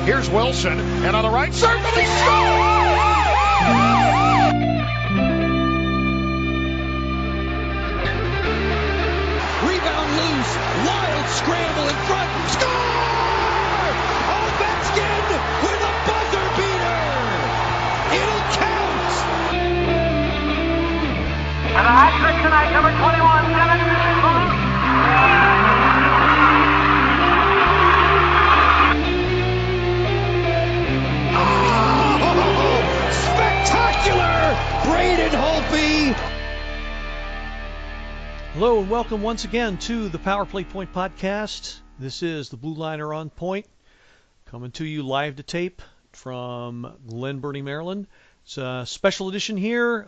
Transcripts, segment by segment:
Here's Wilson, and on the right circle, he scores! Rebound loose, wild scramble in front, score! Levesque with a buzzer beater! It'll count! And a hat trick tonight, number 21, Spectacular! Braden Holtby! Hello and welcome once again to the Power Play Point podcast. This is the Blue Liner on Point, coming to you live to tape from Glen Burnie, Maryland. It's a special edition here.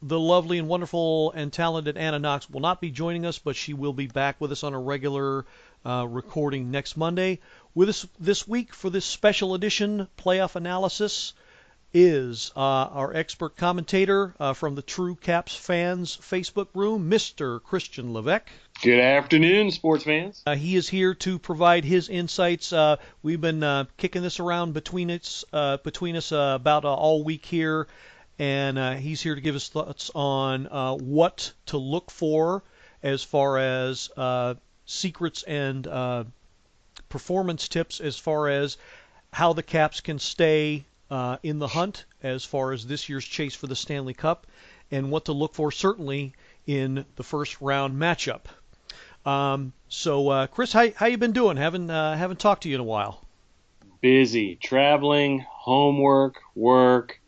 The lovely and wonderful and talented Anna Knox will not be joining us, but she will be back with us on a regular recording next Monday. With us this week for this special edition playoff analysis is our expert commentator from the True Caps Fans Facebook room, Mr. Christian Levesque. Good afternoon, sports fans. He is here to provide his insights. We've been kicking this around between us about all week here, and he's here to give us thoughts on what to look for as far as secrets and performance tips as far as how the Caps can stay in the hunt as far as this year's chase for the Stanley Cup, and what to look for certainly in the first round matchup. So, Chris, how you been doing? Haven't talked to you in a while. Busy, traveling, homework, work,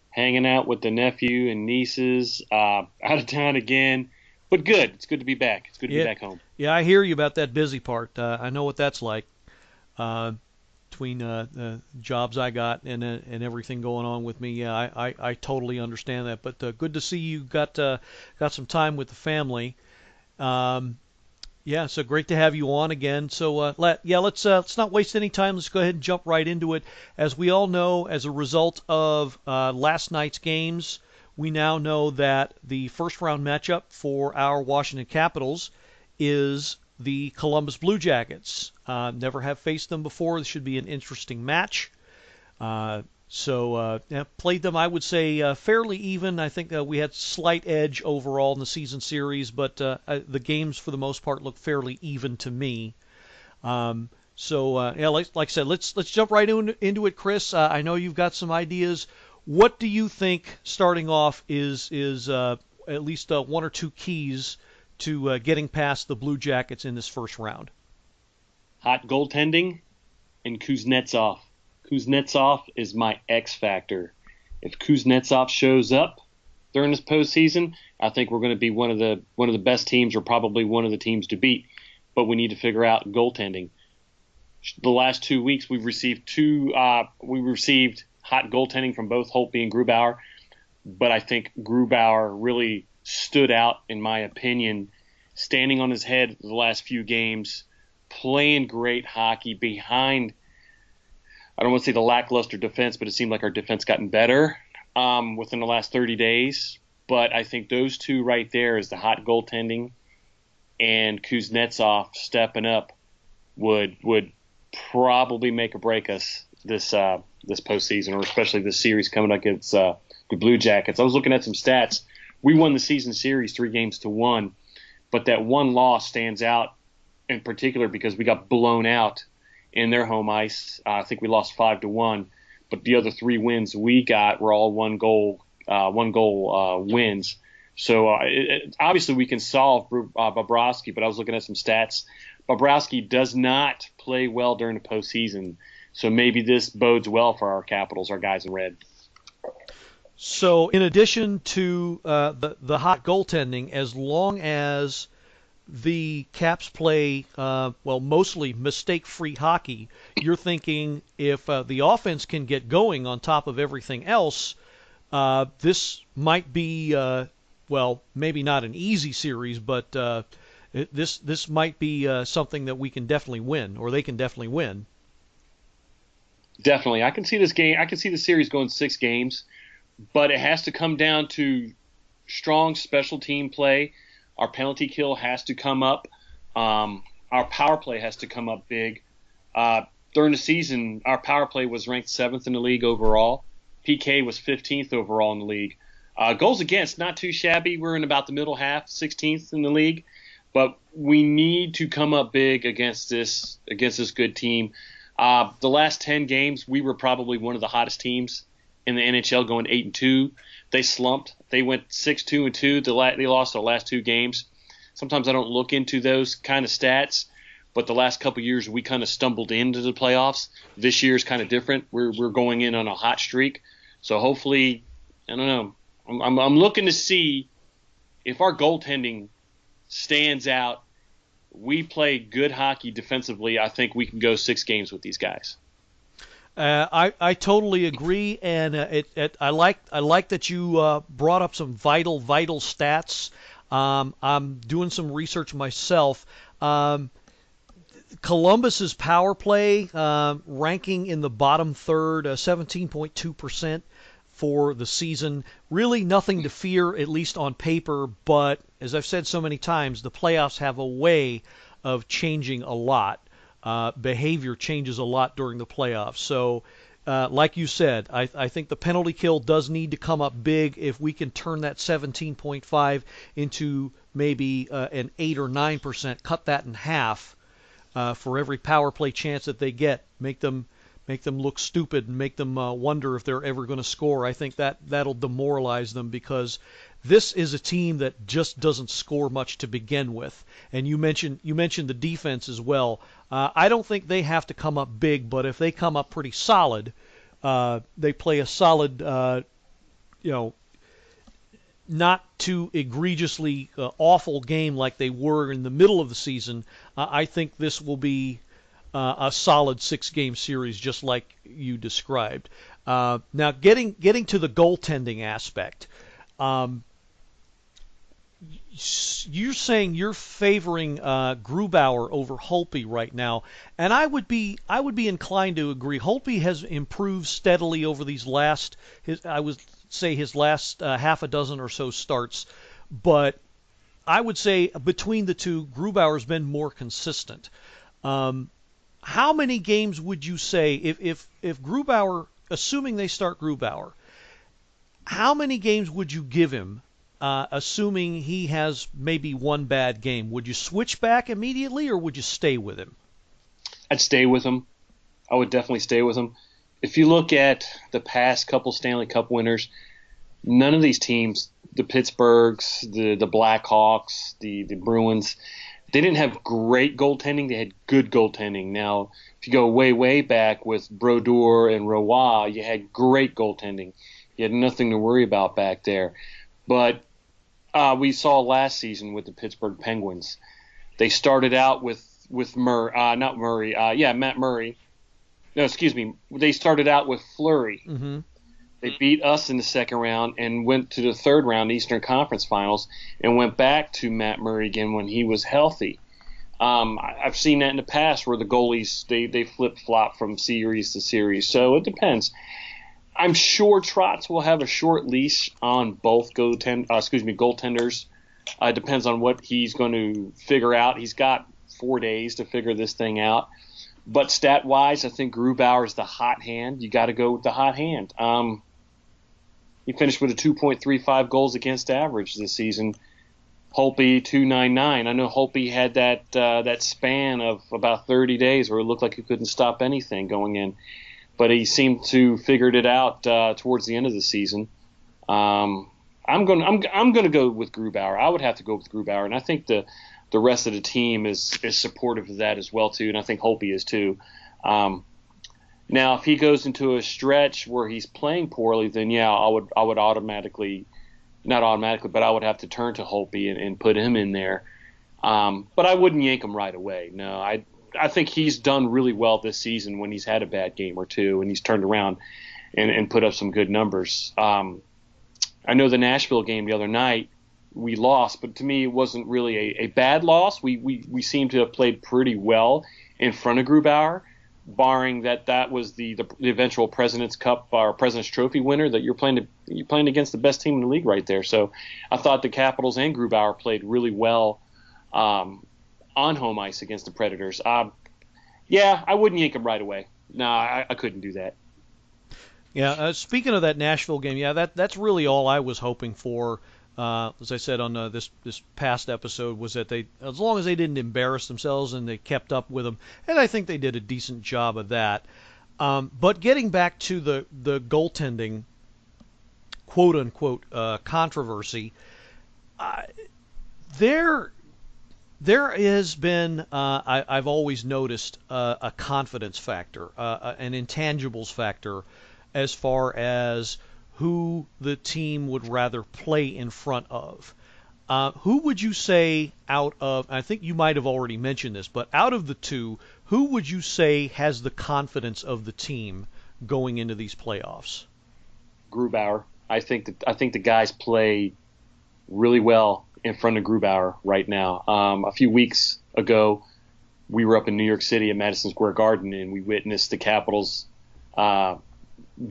hanging out with the nephew and nieces, out of town again, but good. It's good to be back. It's good to be back home. Yeah, I hear you about that busy part. I know what that's like. Between the jobs I got and everything going on with me, I totally understand that. But good to see you got some time with the family. So great to have you on again. So let's not waste any time. Let's go ahead and jump right into it. As we all know, as a result of last night's games, we now know that the first round matchup for our Washington Capitals is the Columbus Blue Jackets. Never have faced them before. This should be an interesting match. Played them, I would say, fairly even. I think we had slight edge overall in the season series, but the games for the most part look fairly even to me. Like I said, let's jump right into it, Chris. I know you've got some ideas. What do you think, starting off, is at least one or two keys to getting past the Blue Jackets in this first round? Hot goaltending and Kuznetsov. Kuznetsov is my X factor. If Kuznetsov shows up during this postseason, I think we're going to be one of the best teams, or probably one of the teams to beat. But we need to figure out goaltending. The last 2 weeks we've received hot goaltending from both Holtby and Grubauer, but I think Grubauer really stood out, in my opinion, standing on his head the last few games, playing great hockey behind, I don't want to say the lackluster defense, but it seemed like our defense gotten better within the last 30 days. But I think those two right there is the hot goaltending and Kuznetsov stepping up would probably make or break us this postseason, or especially this series coming up against the Blue Jackets. I was looking at some stats. We won the season series 3-1, but that one loss stands out in particular because we got blown out in their home ice. I think we lost 5-1, but the other 3 wins we got were all one goal wins. So obviously we can solve Bobrovsky, but I was looking at some stats. Bobrovsky does not play well during the postseason, so maybe this bodes well for our Capitals, our guys in red. So in addition to the hot goaltending, as long as the Caps play, mostly mistake-free hockey, you're thinking if the offense can get going on top of everything else, this might be, maybe not an easy series, but this might be something that we can definitely win, or they can definitely win. Definitely. I can see this game. I can see the series going 6 games, but it has to come down to strong special team play. Our penalty kill has to come up. Our power play has to come up big. during the season, our power play was ranked 7th in the league overall. PK was 15th overall in the league. Goals against, not too shabby. We're in about the middle half, 16th in the league. But we need to come up big against this good team. The last 10 games, we were probably one of the hottest teams in the NHL, going 8-2. They slumped. They went 6-2-2. They lost their last 2 games. Sometimes I don't look into those kind of stats, but the last couple of years we kind of stumbled into the playoffs. This year is kind of different. We're going in on a hot streak, so hopefully, I don't know. I'm looking to see if our goaltending stands out. We play good hockey defensively. I think we can go 6 games with these guys. I totally agree, and I like that you brought up some vital stats. I'm doing some research myself. Columbus's power play ranking in the bottom third, 17.2% for the season. Really nothing to fear, at least on paper, but as I've said so many times, the playoffs have a way of changing a lot. Behavior changes a lot during the playoffs. So, like you said, I think the penalty kill does need to come up big. If we can turn that 17.5 into maybe an 8 or 9%, cut that in half for every power play chance that they get, make them look stupid and make them wonder if they're ever going to score. I think that'll demoralize them, because this is a team that just doesn't score much to begin with. And you mentioned the defense as well. I don't think they have to come up big, but if they come up pretty solid, they play a solid, not too egregiously awful game like they were in the middle of the season, I think this will be a solid 6-game series, just like you described. Now, getting to the goaltending aspect, you're saying you're favoring Grubauer over Holtby right now, and I would be inclined to agree. Holtby has improved steadily over these last his last half a dozen or so starts, but I would say between the two, Grubauer's been more consistent. How many games would you say, if Grubauer, assuming they start Grubauer, how many games would you give him, assuming he has maybe one bad game? Would you switch back immediately, or would you stay with him? I'd stay with him. I would definitely stay with him. If you look at the past couple Stanley Cup winners, none of these teams, the Pittsburghs, the Blackhawks, the Bruins, they didn't have great goaltending. They had good goaltending. Now, if you go way back with Brodeur and Roy, you had great goaltending. You had nothing to worry about back there. But we saw last season with the Pittsburgh Penguins. They started out with Matt Murray. No, excuse me. They started out with Fleury. Mm-hmm. They beat us in the second round and went to the third round, Eastern Conference Finals, and went back to Matt Murray again when he was healthy. I've seen that in the past where the goalies, they flip-flop from series to series. So it depends. I'm sure Trotz will have a short leash on both goaltenders. It depends on what he's going to figure out. He's got 4 days to figure this thing out. But stat-wise, I think Grubauer is the hot hand. You got to go with the hot hand. He finished with a 2.35 goals against average this season. Holtby 2.99. I know Holtby had that span of about 30 days where it looked like he couldn't stop anything going in, but he seemed to figured it out towards the end of the season. I'm gonna go with Grubauer. I would have to go with Grubauer, and I think the rest of the team is supportive of that as well too, and I think Holtby is too. Now, if he goes into a stretch where he's playing poorly, then yeah, I would automatically, not automatically, but I would have to turn to Holtby and put him in there. But I wouldn't yank him right away. No, I think he's done really well this season when he's had a bad game or two and he's turned around and put up some good numbers. I know the Nashville game the other night we lost, but to me it wasn't really a bad loss. We seemed to have played pretty well in front of Grubauer, barring that was the eventual President's Cup or President's Trophy winner that you're playing against the best team in the league right there. So I thought the Capitals and Grubauer played really well on home ice against the Predators. Yeah, I wouldn't yank him right away. No, I couldn't do that. Yeah, speaking of that Nashville game, yeah, that's really all I was hoping for. As I said on this past episode, was that they, as long as they didn't embarrass themselves and they kept up with them, and I think they did a decent job of that. But getting back to the goaltending, quote unquote, controversy, there has been, I've always noticed, a confidence factor, an intangibles factor, as far as who the team would rather play in front of. Who would you say out of, I think you might have already mentioned this, but out of the two, who would you say has the confidence of the team going into these playoffs? Grubauer. I think the guys play really well in front of Grubauer right now. A few weeks ago, we were up in New York City at Madison Square Garden, and we witnessed the Capitals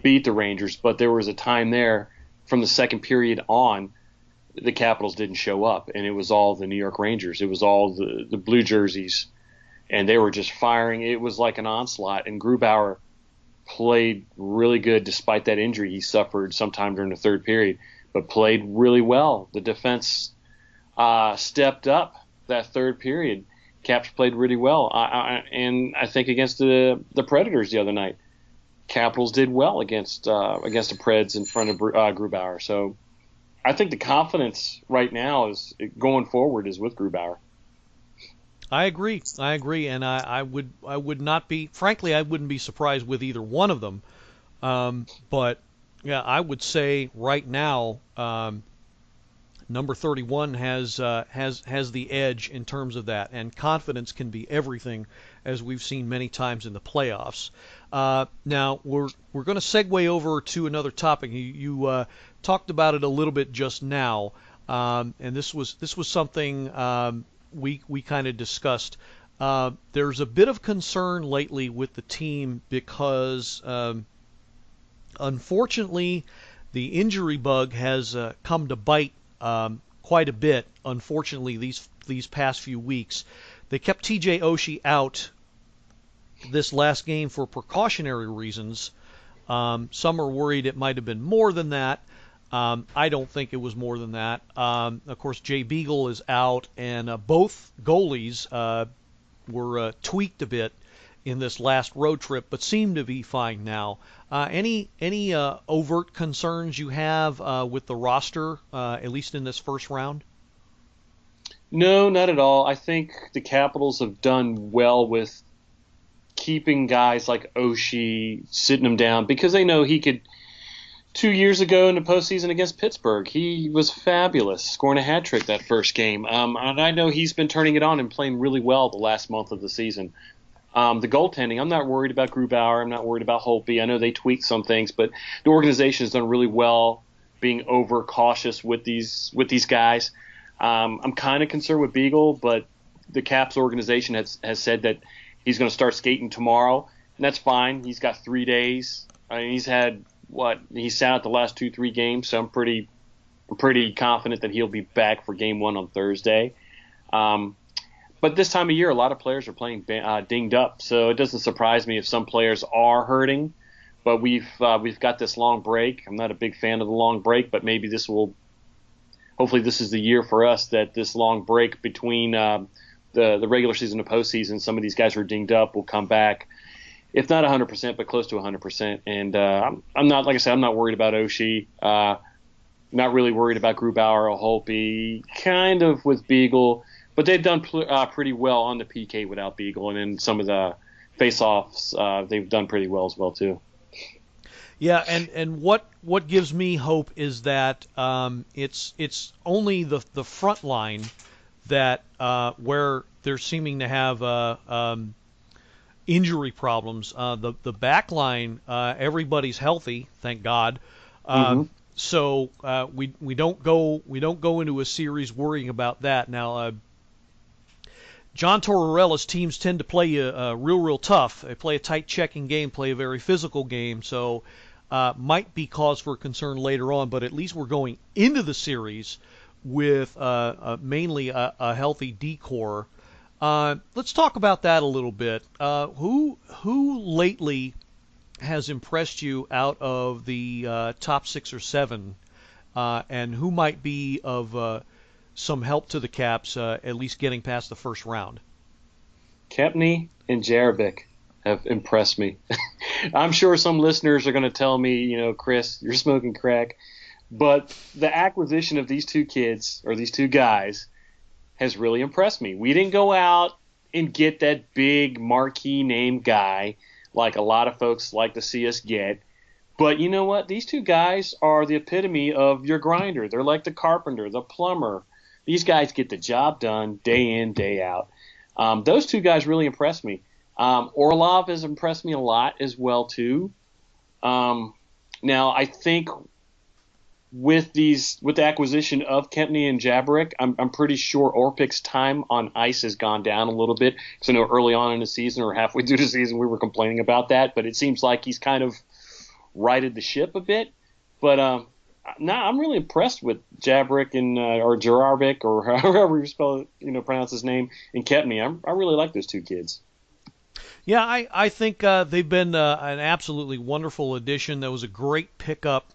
beat the Rangers. But there was a time there from the second period on, the Capitals didn't show up, and it was all the New York Rangers. It was all the blue jerseys, and they were just firing. It was like an onslaught, and Grubauer played really good despite that injury he suffered sometime during the third period, but played really well. The defense stepped up that third period. Caps played really well, and I think against the Predators the other night, Capitals did well against the Preds in front of Grubauer. So I think the confidence right now is going forward is with Grubauer. I agree, and I would not be, frankly, I wouldn't be surprised with either one of them. But yeah, I would say right now, number 31 has the edge in terms of that, and confidence can be everything, as we've seen many times in the playoffs. Now we're going to segue over to another topic. You talked about it a little bit just now, and this was something we kind of discussed. There's a bit of concern lately with the team because unfortunately the injury bug has come to bite quite a bit. Unfortunately, these past few weeks, they kept TJ Oshie out this last game for precautionary reasons. Some are worried it might have been more than that. I don't think it was more than that. Of course, Jay Beagle is out, and both goalies were tweaked a bit in this last road trip, but seem to be fine now. Any overt concerns you have with the roster, at least in this first round? No, not at all. I think the Capitals have done well with keeping guys like Oshie, sitting him down, because they know he could. 2 years ago in the postseason against Pittsburgh, he was fabulous, scoring a hat trick that first game. And I know he's been turning it on and playing really well the last month of the season. The goaltending, I'm not worried about Grubauer. I'm not worried about Holtby. I know they tweaked some things, but the organization has done really well being over cautious with these guys. I'm kind of concerned with Beagle, but the Caps organization has said that he's going to start skating tomorrow, and that's fine. He's got 3 days. I mean, he's had he's sat out the last 2-3 games, so I'm pretty confident that he'll be back for game 1 on Thursday. But this time of year, a lot of players are playing dinged up, so it doesn't surprise me if some players are hurting. But we've got this long break. I'm not a big fan of the long break, but maybe hopefully this is the year for us that this long break between the regular season and postseason, some of these guys who are dinged up will come back. If not 100%, but close to 100%. And I'm not, like I said, I'm not worried about Oshie. Not really worried about Grubauer or Holtby. Kind of with Beagle, but they've done pretty well on the PK without Beagle, and in some of the face-offs, they've done pretty well as well too. Yeah, and what gives me hope is that it's only the front line that where they're seeming to have injury problems. The back line, everybody's healthy, thank God. So we don't go into a series worrying about that. Now, John Tortorella's teams tend to play real tough. They play a tight checking game, play a very physical game. So might be cause for concern later on. But at least we're going into the series with mainly a healthy D-core. Let's talk about that a little bit. Who lately has impressed you out of the top 6 or 7, and who might be of some help to the Caps, at least getting past the first round? Kepney and Jarabik have impressed me. I'm sure some listeners are going to tell me, Chris, you're smoking crack. But the acquisition of these two kids, or these two guys, has really impressed me. We didn't go out and get that big marquee name guy like a lot of folks like to see us get. But you know what? These two guys are the epitome of your grinder. They're like the carpenter, the plumber. These guys get the job done day in, day out. Those two guys really impressed me. Orlov has impressed me a lot as well, too. Now, I think with the acquisition of Kempney and Jabarick, I'm pretty sure Orpik's time on ice has gone down a little bit. Because I know early on in the season or halfway through the season we were complaining about that, but it seems like he's kind of righted the ship a bit. But I'm really impressed with Jabarick and or Jararvik or however you spell it, pronounce his name, and Kempney. I really like those two kids. Yeah, I think they've been an absolutely wonderful addition. That was a great pickup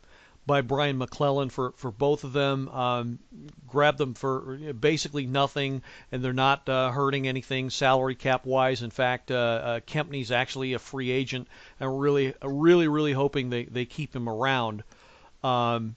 by Brian McClellan for both of them. Grabbed them for basically nothing, and they're not hurting anything salary cap wise. In fact, Kempney's actually a free agent, and really hoping they keep him around. But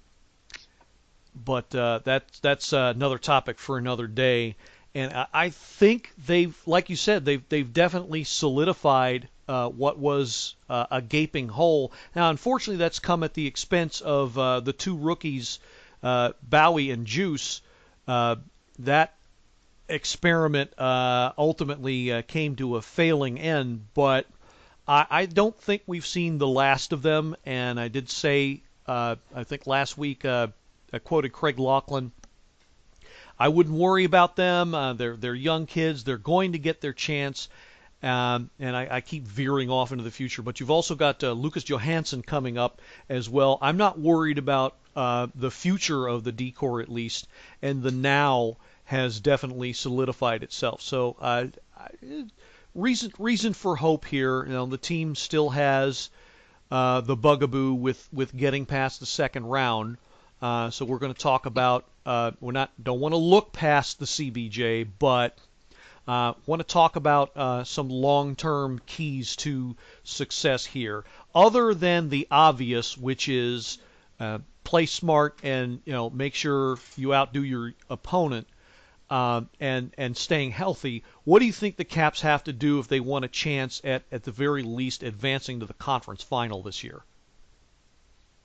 that's another topic for another day. And I think they've, like you said, they've definitely solidified what was a gaping hole. Now, unfortunately, that's come at the expense of the two rookies, Bowie and Juice. That experiment ultimately came to a failing end, but I don't think we've seen the last of them. And I did say, I think last week, I quoted Craig Laughlin. I wouldn't worry about them. They're young kids. They're going to get their chance. And I keep veering off into the future. But you've also got Lucas Johansson coming up as well. I'm not worried about the future of the D-Corps, at least. And the now has definitely solidified itself. So reason for hope here. The team still has the bugaboo with getting past the second round. So we're going to talk about don't want to look past the CBJ, but want to talk about some long-term keys to success here, other than the obvious, which is play smart and make sure you outdo your opponent, and staying healthy. What do you think the Caps have to do if they want a chance at the very least advancing to the conference final this year?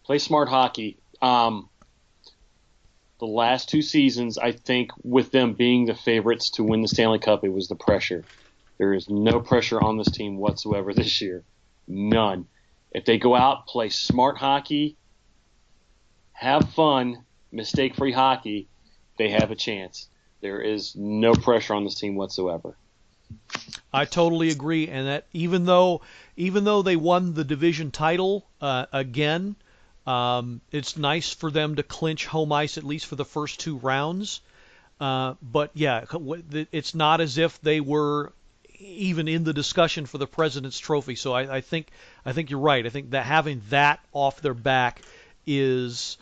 Play smart hockey. The last two seasons, I think, with them being the favorites to win the Stanley Cup, it was the pressure. There is no pressure on this team whatsoever this year. None. If they go out, play smart hockey, have fun, mistake-free hockey, they have a chance. There is no pressure on this team whatsoever. I totally agree, and that even though they won the division title again, it's nice for them to clinch home ice at least for the first 2 rounds. But yeah, it's not as if they were even in the discussion for the President's Trophy. So I think you're right. I think that having that off their back is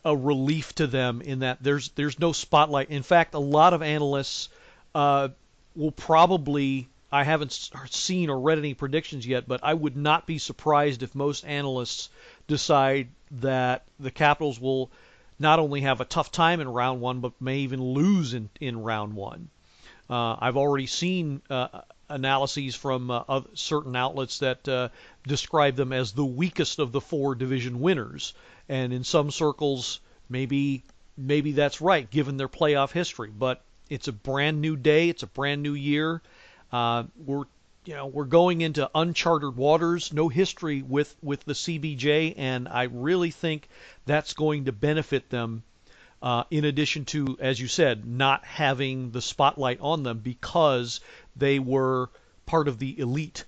a relief to them in that there's no spotlight. In fact, a lot of analysts will probably, I haven't seen or read any predictions yet, but I would not be surprised if most analysts decide that the Capitals will not only have a tough time in round 1, but may even lose in round 1. I've already seen analyses from certain outlets that describe them as the weakest of the 4 division winners, and in some circles, maybe that's right given their playoff history. But it's a brand new day. It's a brand new year. We're going into uncharted waters, no history with the CBJ, and I really think that's going to benefit them, in addition to, as you said, not having the spotlight on them because they were part of the elite.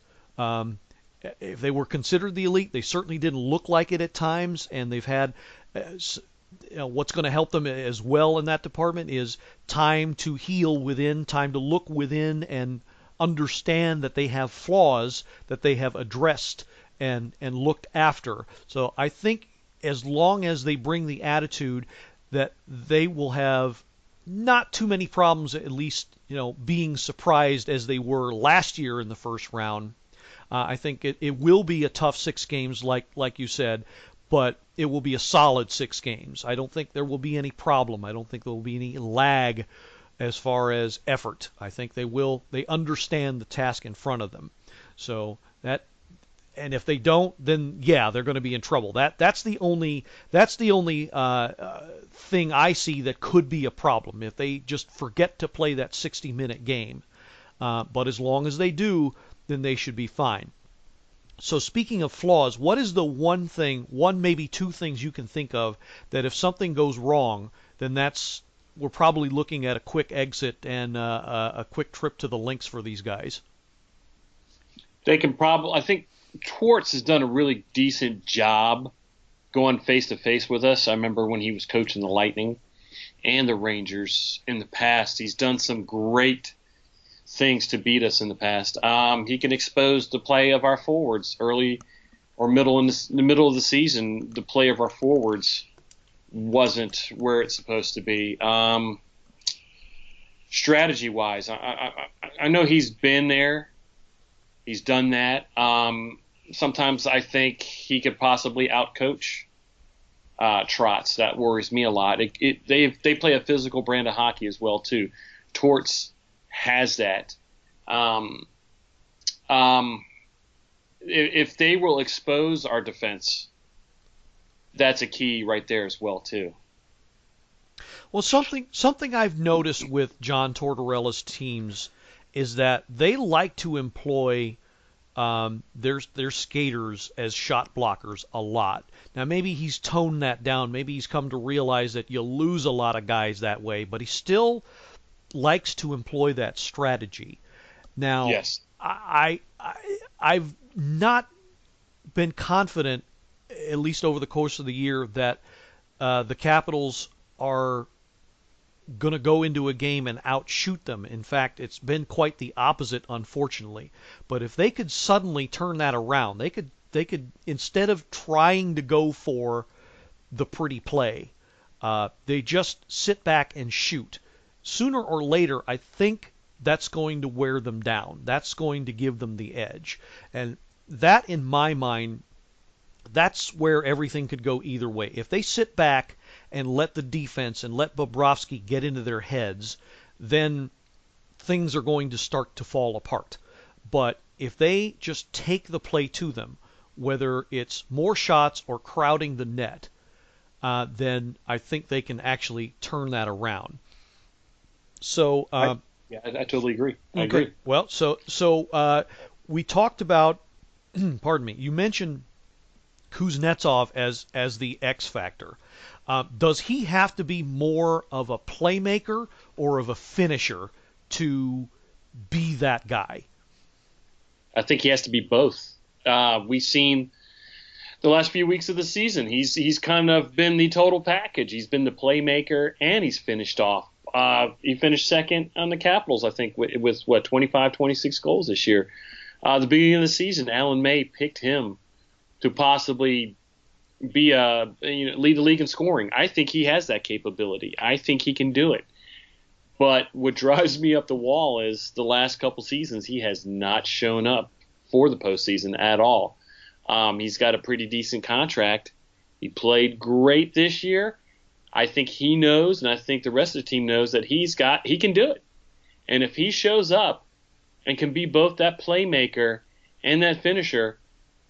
If they were considered the elite, they certainly didn't look like it at times, and they've had what's going to help them as well in that department is time to heal within, time to look within and understand that they have flaws that they have addressed and looked after. So I think as long as they bring the attitude that they will have not too many problems, at least being surprised as they were last year in the first round. I think it will be a tough 6 games, like you said, but it will be a solid 6 games. I don't think there will be any problem. I don't think there will be any lag as far as effort. I think they understand the task in front of them. So that, and if they don't, then yeah, they're going to be in trouble. That's the only thing I see that could be a problem if they just forget to play that 60-minute game. But as long as they do, then they should be fine. So speaking of flaws, what is the one maybe 2 things you can think of that if something goes wrong, then we're probably looking at a quick exit and a quick trip to the links for these guys? They can probably, I think Torts has done a really decent job going face to face with us. I remember when he was coaching the Lightning and the Rangers in the past, he's done some great things to beat us in the past. He can expose the play of our forwards early or middle in the middle of the season. The play of our forwards wasn't where it's supposed to be. Strategy wise, I know he's been there. He's done that. Sometimes I think he could possibly outcoach Trotz. That worries me a lot. They play a physical brand of hockey as well too. Torts has that. If they will expose our defense, that's a key right there as well too. Well, something I've noticed with John Tortorella's teams is that they like to employ their skaters as shot blockers a lot. Now, maybe he's toned that down. Maybe he's come to realize that you lose a lot of guys that way, but he still likes to employ that strategy. Now, yes. I've not been confident, at least over the course of the year, that the Capitals are going to go into a game and outshoot them. In fact, it's been quite the opposite, unfortunately. But if they could suddenly turn that around, they could instead of trying to go for the pretty play, they just sit back and shoot. Sooner or later, I think that's going to wear them down. That's going to give them the edge. And that, in my mind, that's where everything could go either way. If they sit back and let the defense and let Bobrovsky get into their heads, then things are going to start to fall apart. But if they just take the play to them, whether it's more shots or crowding the net, then I think they can actually turn that around. So I totally agree. I agree. Well, so we talked about, pardon me, you mentioned Kuznetsov as the X factor. Does he have to be more of a playmaker or of a finisher to be that guy? I think he has to be both. We've seen the last few weeks of the season, he's kind of been the total package. He's been the playmaker and he's finished off. He finished second on the Capitals, I think, with 25, 26 goals this year. The beginning of the season, Alan May picked him to possibly be lead the league in scoring. I think he has that capability. I think he can do it. But what drives me up the wall is the last couple seasons he has not shown up for the postseason at all. He's got a pretty decent contract. He played great this year. I think he knows, and I think the rest of the team knows that he can do it. And if he shows up and can be both that playmaker and that finisher,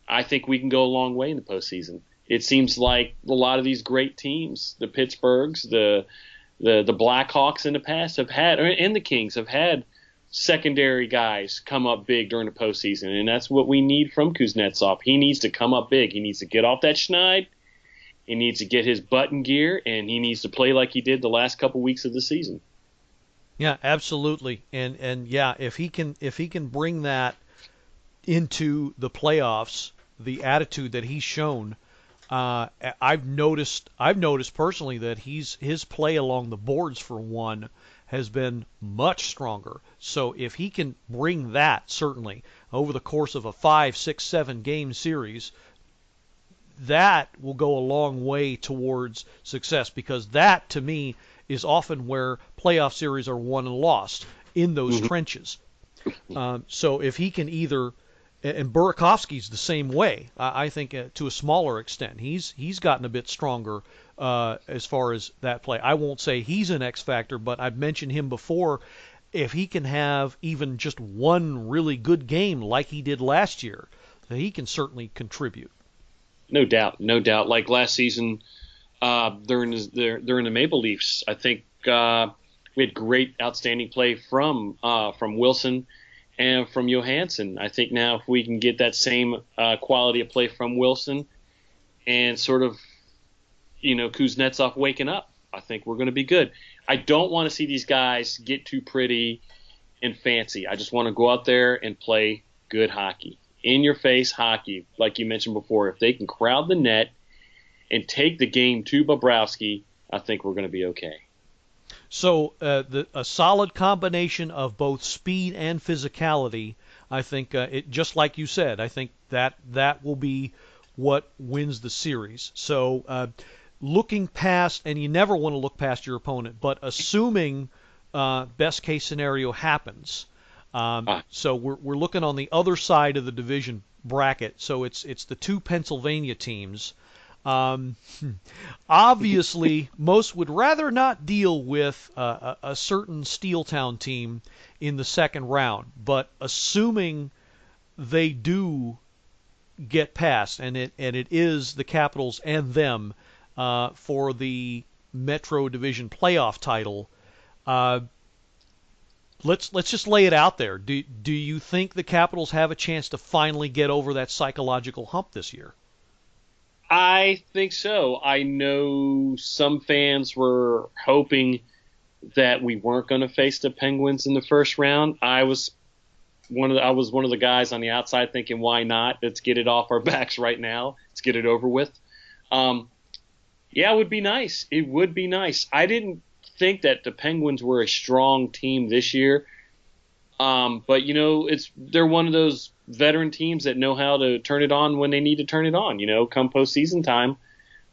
I think we can go a long way in the postseason. It seems like a lot of these great teams, the Pittsburghs, the Blackhawks in the past and the Kings have had secondary guys come up big during the postseason, and that's what we need from Kuznetsov. He needs to come up big. He needs to get off that schneid. He needs to get his butt in gear, and he needs to play like he did the last couple weeks of the season. Yeah, absolutely. And yeah, if he can bring that into the playoffs, the attitude that he's shown, I've noticed personally that his play along the boards for one has been much stronger. So if he can bring that certainly over the course of a 5, 6, 7 game series, that will go a long way towards success, because that to me is often where playoff series are won and lost, in those trenches. So if he can either, and Burakovsky's the same way, I think to a smaller extent, he's gotten a bit stronger as far as that play. I won't say he's an X factor, but I've mentioned him before. If he can have even just one really good game like he did last year, he can certainly contribute. No doubt, no doubt. Like last season, during the Maple Leafs, I think we had great, outstanding play from Wilson and from Johansson. I think now if we can get that same quality of play from Wilson and sort of, Kuznetsov waking up, I think we're going to be good. I don't want to see these guys get too pretty and fancy. I just want to go out there and play good hockey. In-your-face hockey, like you mentioned before. If they can crowd the net and take the game to Bobrovsky, I think we're going to be okay. So a solid combination of both speed and physicality, I think, just like you said, I think that will be what wins the series. So looking past, and you never want to look past your opponent, but assuming best case scenario happens, so we're looking on the other side of the division bracket. So it's the two Pennsylvania teams. Obviously, most would rather not deal with a certain Steeltown team in the second round. But assuming they do get past, and it is the Capitals and them for the Metro Division playoff title. Let's just lay it out there. Do you think the Capitals have a chance to finally get over that psychological hump this year? I think so. I know some fans were hoping that we weren't going to face the Penguins in the first round. I was one of the guys on the outside thinking, why not? Let's get it off our backs right now. Let's get it over with. Yeah, it would be nice. It would be nice. I didn't think that the Penguins were a strong team this year. But they're one of those veteran teams that know how to turn it on when they need to turn it on. Come postseason time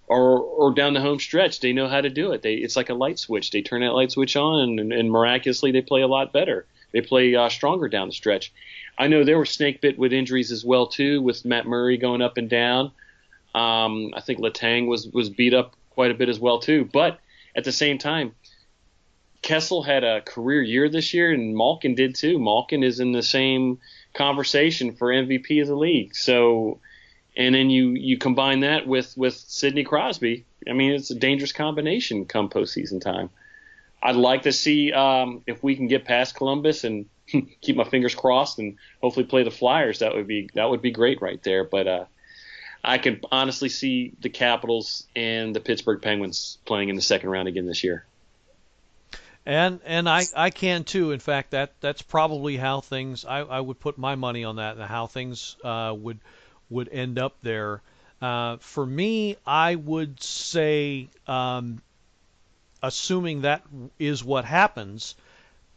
or down the home stretch, they know how to do it. It's like a light switch. They turn that light switch on, and miraculously they play a lot better. They play stronger down the stretch. I know they were snake bit with injuries as well too, with Matt Murray going up and down. I think Letang was beat up quite a bit as well too. But at the same time, Kessel had a career year this year, and Malkin did too. Malkin is in the same conversation for MVP of the league. So, and then you combine that with Sidney Crosby. I mean, it's a dangerous combination come postseason time. I'd like to see if we can get past Columbus and keep my fingers crossed and hopefully play the Flyers. That would be great right there. But I can honestly see the Capitals and the Pittsburgh Penguins playing in the second round again this year. And I can too. In fact, that's probably how things. I would put my money on that, and how things would end up there. For me, I would say, assuming that is what happens,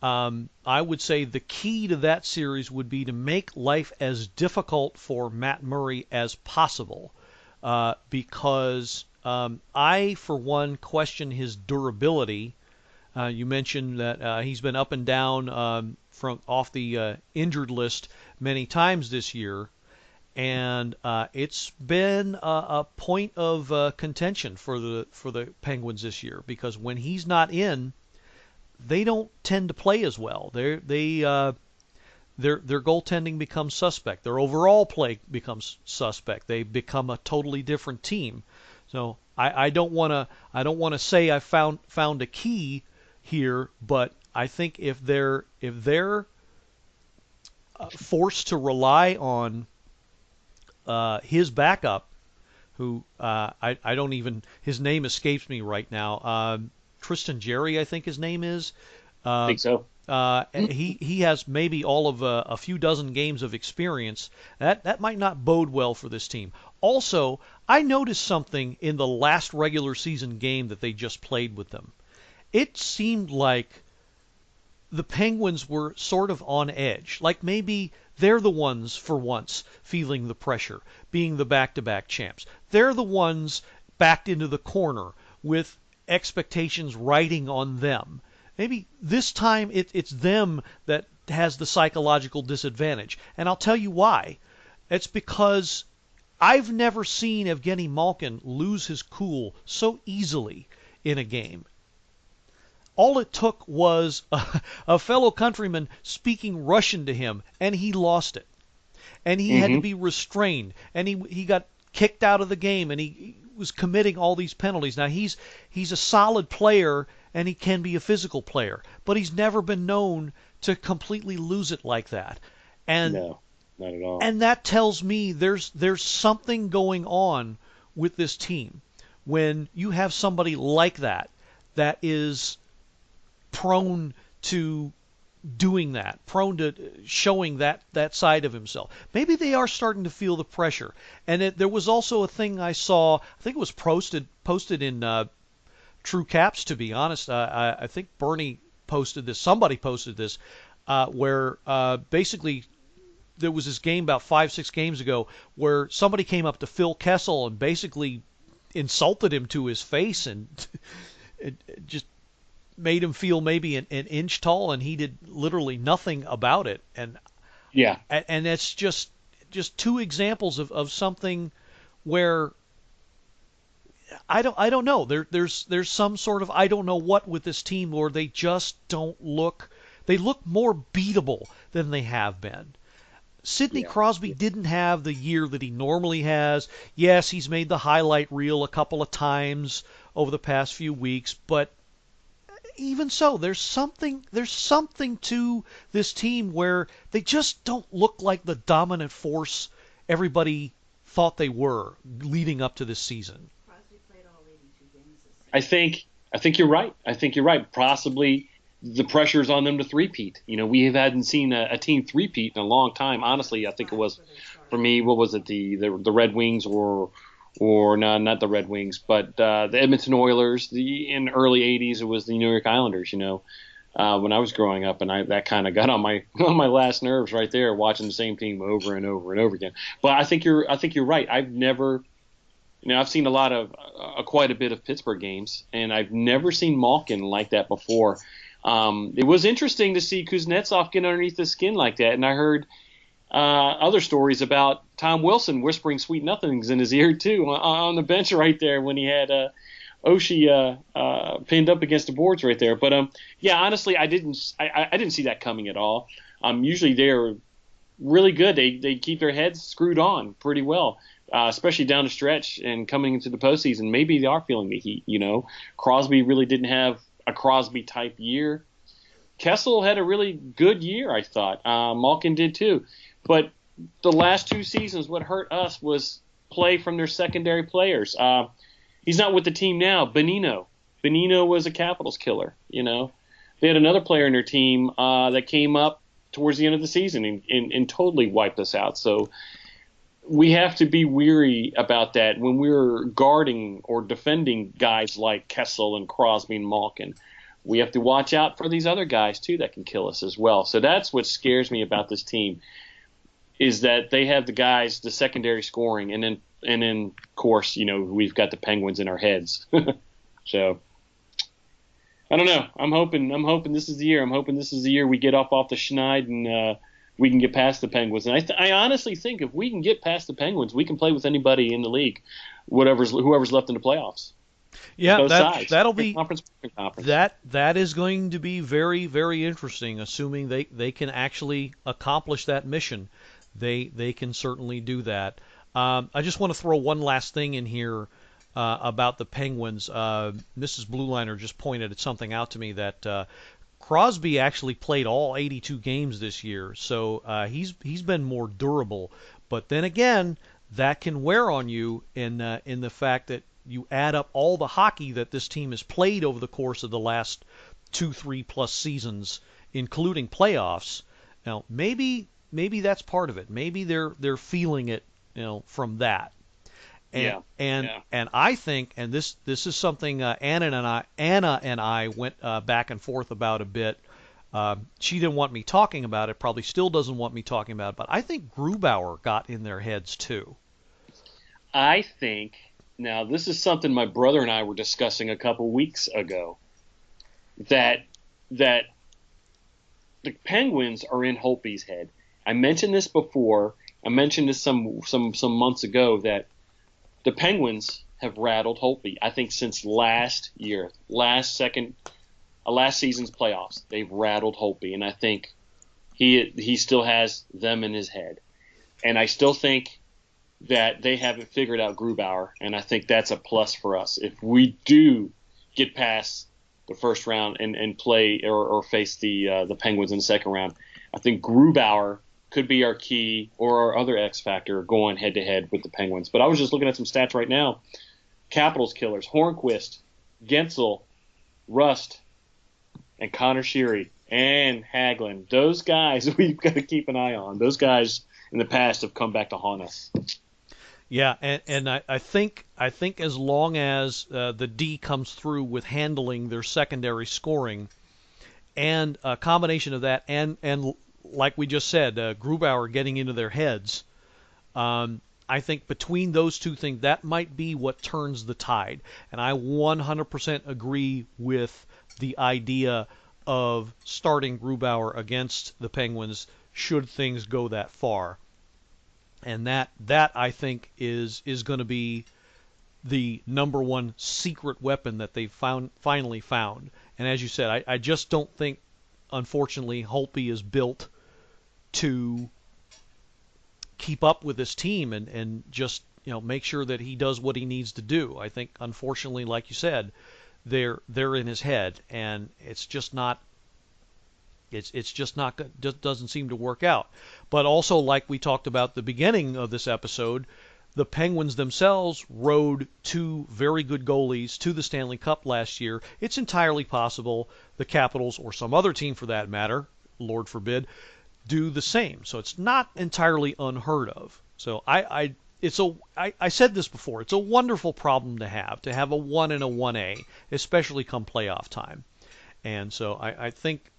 I would say the key to that series would be to make life as difficult for Matt Murray as possible, because I, for one, question his durability. You mentioned that he's been up and down from off the injured list many times this year, and it's been a point of contention for the Penguins this year, because when he's not in, they don't tend to play as well. Their goaltending becomes suspect. Their overall play becomes suspect. They become a totally different team. So I don't want to say I found a key here, but I think if they're forced to rely on his backup, who I don't even, his name escapes me right now. Tristan Jerry, I think his name is. I think so. He has maybe all of a few dozen games of experience. That might not bode well for this team. Also, I noticed something in the last regular season game that they just played with them. It seemed like the Penguins were sort of on edge. Like maybe they're the ones, for once, feeling the pressure, being the back-to-back champs. They're the ones backed into the corner with expectations riding on them. Maybe this time it's them that has the psychological disadvantage. And I'll tell you why. It's because I've never seen Evgeny Malkin lose his cool so easily in a game. All it took was a fellow countryman speaking Russian to him, and he lost it. And he had to be restrained, and he got kicked out of the game, and he was committing all these penalties. Now, he's a solid player, and he can be a physical player, but he's never been known to completely lose it like that. And No, not at all. and that tells me there's something going on with this team when you have somebody like that is prone to doing that, prone to showing that side of himself. Maybe they are starting to feel the pressure. And there was also a thing I saw, I think it was posted in True Caps, to be honest. I think Bernie posted this, somebody posted this, where basically there was this game about 5-6 games ago where somebody came up to Phil Kessel and basically insulted him to his face and it just made him feel maybe an inch tall, and he did literally nothing about it. And Yeah. and it's just two examples of something where I don't know. There's some sort of I don't know what with this team where they just don't look. They look more beatable than they have been. Sidney Crosby didn't have the year that he normally has. Yes, he's made the highlight reel a couple of times over the past few weeks, but even so, there's something to this team where they just don't look like the dominant force everybody thought they were leading up to this season. I think you're right. I think you're right. Possibly the pressure's on them to three-peat. You know, we hadn't seen a team three-peat in a long time. Honestly, I think it was, for me, what was it, the Red Wings or no, not the Red Wings, but the Edmonton Oilers. In the early 80s, it was the New York Islanders, you know, when I was growing up. And that kind of got on my last nerves right there, watching the same team over and over and over again. But I think you're right. I've never – I've seen quite a bit of Pittsburgh games, and I've never seen Malkin like that before. It was interesting to see Kuznetsov get underneath the skin like that, and I heard other stories about Tom Wilson whispering sweet nothings in his ear too on the bench right there when he had Oshie pinned up against the boards right there. But honestly, I didn't see that coming at all. Usually they're really good. They keep their heads screwed on pretty well. Especially down the stretch and coming into the postseason. Maybe they are feeling the heat, you know. Crosby really didn't have a Crosby-type year. Kessel had a really good year, I thought. Malkin did too. But the last two seasons, what hurt us was play from their secondary players. He's not with the team now. Bonino was a Capitals killer, you know. They had another player in their team that came up towards the end of the season and totally wiped us out. So we have to be weary about that when we're guarding or defending guys like Kessel and Crosby and Malkin. We have to watch out for these other guys, too, that can kill us as well. So that's what scares me about this team, is that they have the guys, the secondary scoring, and then of course, you know, we've got the Penguins in our heads. So I don't know. I'm hoping this is the year. I'm hoping this is the year we get off the schneid and we can get past the Penguins. And I honestly think if we can get past the Penguins, we can play with anybody in the league, whoever's left in the playoffs. Yeah, that'll be conference. That is going to be very, very interesting. Assuming they can actually accomplish that mission, they can certainly do that. I just want to throw one last thing in here about the Penguins. Mrs. Blueliner just pointed something out to me that Crosby actually played all 82 games this year, so he's been more durable. But then again, that can wear on you in the fact that you add up all the hockey that this team has played over the course of the last 2-3 plus seasons, including playoffs. Now, maybe that's part of it. Maybe they're feeling it, from that. And I think, and this is something Anna and I went back and forth about a bit. She didn't want me talking about it, probably still doesn't want me talking about it, but I think Grubauer got in their heads too. I think, now this is something my brother and I were discussing a couple weeks ago, that the Penguins are in Holtby's head. I mentioned this before. I mentioned this some months ago, that the Penguins have rattled Holtby. I think since last season's playoffs, they've rattled Holtby, and I think he still has them in his head. And I still think that they haven't figured out Grubauer, and I think that's a plus for us. If we do get past the first round and play or face the Penguins in the second round, I think Grubauer could be our key or our other X factor going head-to-head with the Penguins. But I was just looking at some stats right now. Capitals killers: Hornquist, Gensel, Rust, and Connor Sheary, and Hagelin. Those guys we've got to keep an eye on. Those guys in the past have come back to haunt us. Yeah, and I think as long as the D comes through with handling their secondary scoring, and a combination of that, and like we just said, Grubauer getting into their heads, I think between those two things, that might be what turns the tide. And I 100% agree with the idea of starting Grubauer against the Penguins should things go that far. And that I think is going to be the number one secret weapon that they finally found. And as you said, I just don't think, unfortunately, Holtby is built to keep up with this team and just make sure that he does what he needs to do. I think, unfortunately, like you said, they're in his head, and it's just not just doesn't seem to work out. But also, like we talked about at the beginning of this episode, the Penguins themselves rode two very good goalies to the Stanley Cup last year. It's entirely possible the Capitals, or some other team for that matter, Lord forbid, do the same. So it's not entirely unheard of. So I said this before, it's a wonderful problem to have a 1 and a 1A, especially come playoff time. And so I think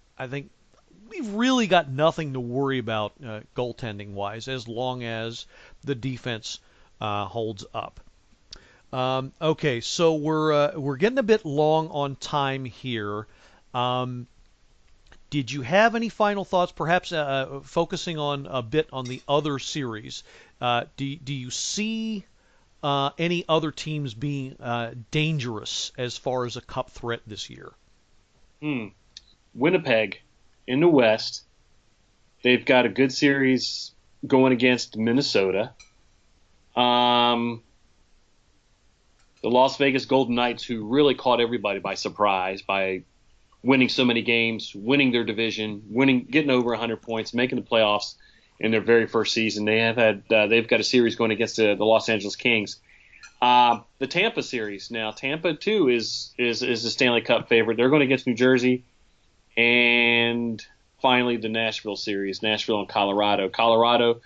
we've really got nothing to worry about goaltending wise, as long as the defense holds up. Okay, so we're getting a bit long on time here. Did you have any final thoughts, perhaps focusing on a bit on the other series? Do you see any other teams being dangerous as far as a cup threat this year? Winnipeg in the West. They've got a good series going against Minnesota. The Las Vegas Golden Knights, who really caught everybody by surprise by winning so many games, winning their division, getting over 100 points, making the playoffs in their very first season. They've got a series going against the Los Angeles Kings. The Tampa series now. Tampa too is a Stanley Cup favorite. They're going against New Jersey, and finally the Nashville series, Nashville and Colorado. Colorado.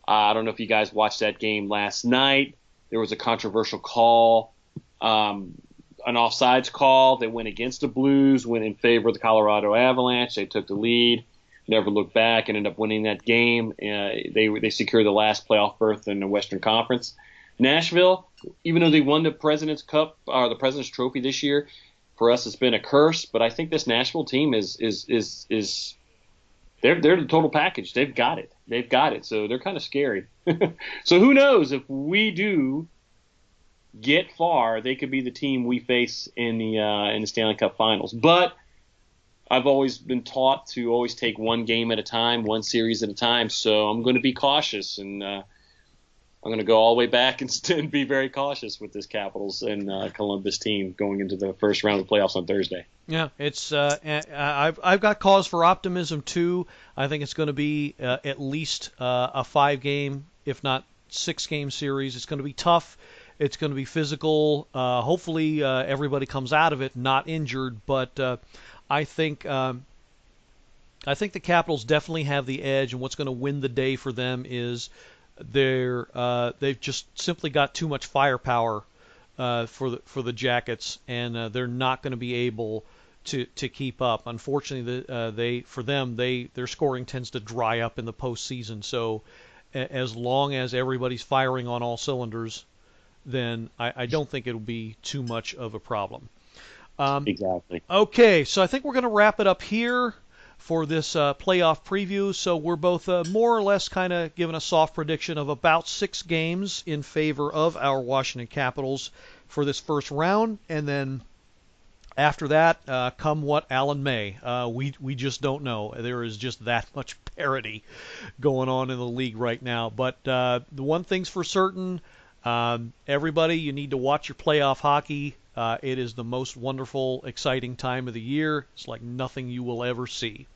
I don't know if you guys watched that game last night. There was a controversial call. An offsides call. They went against the Blues, went in favor of the Colorado Avalanche. They took the lead, never looked back, and ended up winning that game. They secured the last playoff berth in the Western Conference. Nashville, even though they won the President's Cup or the President's Trophy this year, for us it's been a curse. But I think this Nashville team is they're the total package. They've got it. So they're kind of scary. So who knows, if we do get far, they could be the team we face in the Stanley Cup Finals. But I've always been taught to always take one game at a time, one series at a time. So I'm going to be cautious, and I'm going to go all the way back and be very cautious with this Capitals and Columbus team going into the first round of the playoffs on Thursday. Yeah, it's I've got cause for optimism too. I think it's going to be at least a 5-game, if not 6-game series. It's going to be tough. It's going to be physical. Hopefully everybody comes out of it not injured, but I think I think the Capitals definitely have the edge, and what's going to win the day for them is they've just simply got too much firepower for the Jackets, and they're not going to be able to keep up. Unfortunately, their scoring tends to dry up in the postseason. So as long as everybody's firing on all cylinders, then I don't think it'll be too much of a problem. Exactly. Okay, so I think we're going to wrap it up here for this playoff preview. So we're both more or less kind of giving a soft prediction of about 6 games in favor of our Washington Capitals for this first round, and then after that, come what Allen may, we just don't know. There is just that much parity going on in the league right now. But the one thing's for certain, everybody, you need to watch your playoff hockey. It is the most wonderful, exciting time of the year. It's like nothing you will ever see.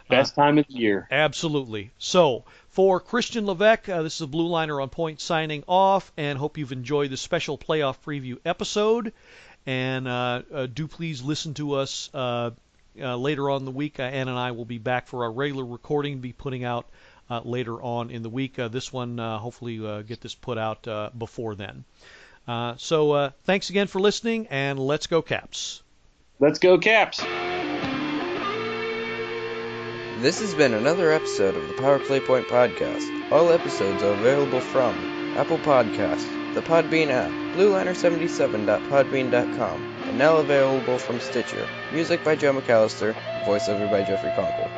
Best time of the year. Absolutely. So, for Christian Levesque, this is a Blue Liner on Point signing off, and hope you've enjoyed this special playoff preview episode. And do please listen to us later on in the week. Ann and I will be back for our regular recording, be putting out later on in the week. This one, hopefully, get this put out before then. So thanks again for listening, and let's go Caps. Let's go Caps. This has been another episode of the Power Play Point Podcast. All episodes are available from Apple Podcasts, the Podbean app, BlueLiner77.podbean.com, and now available from Stitcher. Music by Joe McAllister, voiceover by Jeffrey Conkle.